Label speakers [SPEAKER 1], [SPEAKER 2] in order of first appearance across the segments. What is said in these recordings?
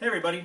[SPEAKER 1] Hey everybody,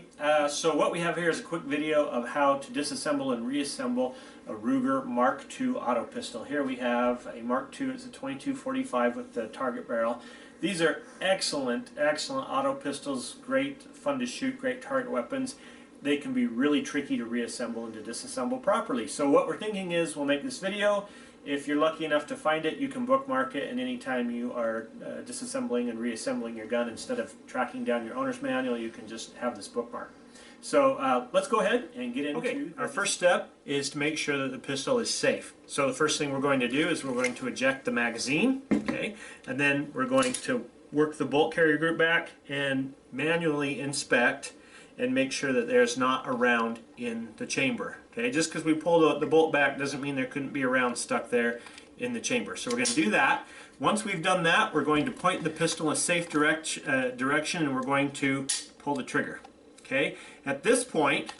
[SPEAKER 1] so what we have here is a quick video of how to disassemble and reassemble a Ruger Mark II auto pistol. Here we have a Mark II, it's a 22-45 with the target barrel. These are excellent auto pistols, great fun to shoot, great target weapons. They can be really tricky to reassemble and to disassemble properly. So what we're thinking is we'll make this video. If you're lucky enough to find it, you can bookmark it, and anytime you are disassembling and reassembling your gun, instead of tracking down your owner's manual, you can just have this bookmark. So let's go ahead and get into our first step is to make sure that the pistol is safe. So the first thing we're going to do is we're going to eject the magazine, okay, and then we're going to work the bolt carrier group back and manually inspect and make sure that there's not a round in the chamber. Okay, just because we pull the bolt back doesn't mean there couldn't be a round stuck there in the chamber. So we're going to do that. Once we've done that, we're going to point the pistol in a safe direction and we're going to pull the trigger. Okay, at this point,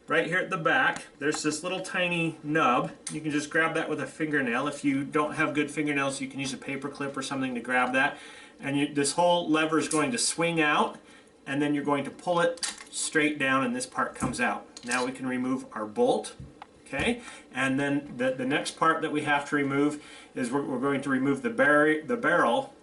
[SPEAKER 1] right here at the back, there's this little tiny nub. You can just grab that with a fingernail. If you don't have good fingernails, you can use a paper clip or something to grab that. And this whole lever is going to swing out, and then you're going to pull it straight down and this part comes out. Now we can remove our bolt, okay? And then the next part that we have to remove is we're going to remove the barrel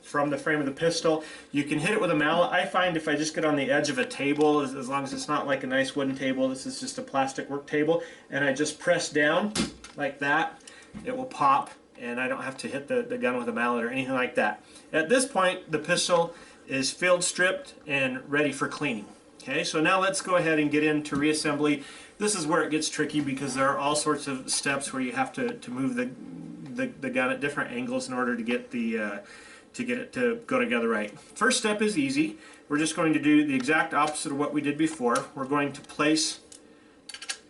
[SPEAKER 1] from the frame of the pistol. You can hit it with a mallet. I find if I just get on the edge of a table, as long as it's not like a nice wooden table, this is just a plastic work table, and I just press down like that, it will pop and I don't have to hit the gun with a mallet or anything like that. At this point, the pistol is field stripped and ready for cleaning. Okay, so now let's go ahead and get into reassembly. This is where it gets tricky because there are all sorts of steps where you have to move the gun at different angles in order to get it to go together right. First step is easy. We're just going to do the exact opposite of what we did before. We're going to place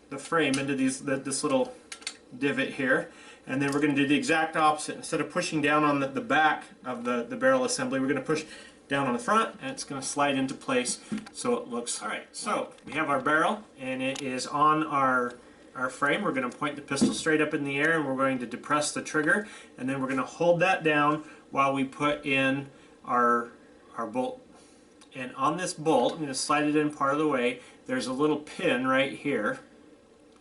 [SPEAKER 1] the frame into this little divot here, and then we're going to do the exact opposite. Instead of pushing down on the back of the barrel assembly, we're going to push down on the front, and it's going to slide into place so it looks. Alright, so we have our barrel and it is on our frame. We're going to point the pistol straight up in the air and we're going to depress the trigger, and then we're going to hold that down while we put in our bolt. And on this bolt, I'm going to slide it in part of the way. There's a little pin right here.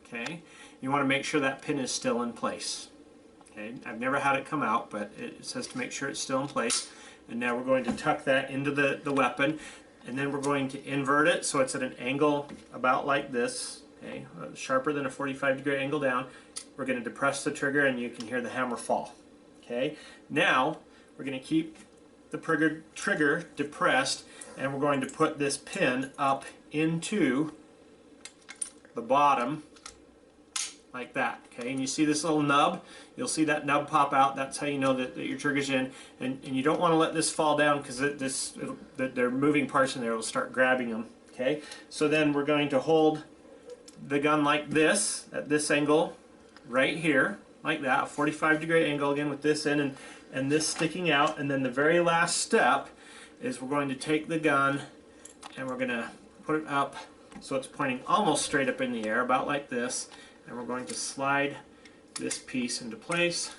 [SPEAKER 1] Okay, you want to make sure that pin is still in place. Okay, I've never had it come out, but it says to make sure it's still in place. And now we're going to tuck that into the weapon, and then we're going to invert it so it's at an angle about like this, okay, sharper than a 45-degree angle down. We're going to depress the trigger and you can hear the hammer fall. Okay, now we're going to keep the trigger depressed, and we're going to put this pin up into the bottom like that. Okay, and you see this little nub? You'll see that nub pop out. That's how you know that your trigger's in. And you don't want to let this fall down because there are moving parts in there will start grabbing them. Okay, so then we're going to hold the gun like this at this angle right here, like that, a 45-degree angle again with this in and this sticking out. And then the very last step is we're going to take the gun and we're going to put it up so it's pointing almost straight up in the air, about like this. And we're going to slide this piece into place,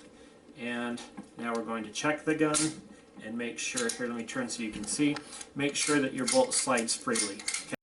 [SPEAKER 1] and now we're going to check the gun and make sure, here let me turn so you can see, make sure that your bolt slides freely. Okay.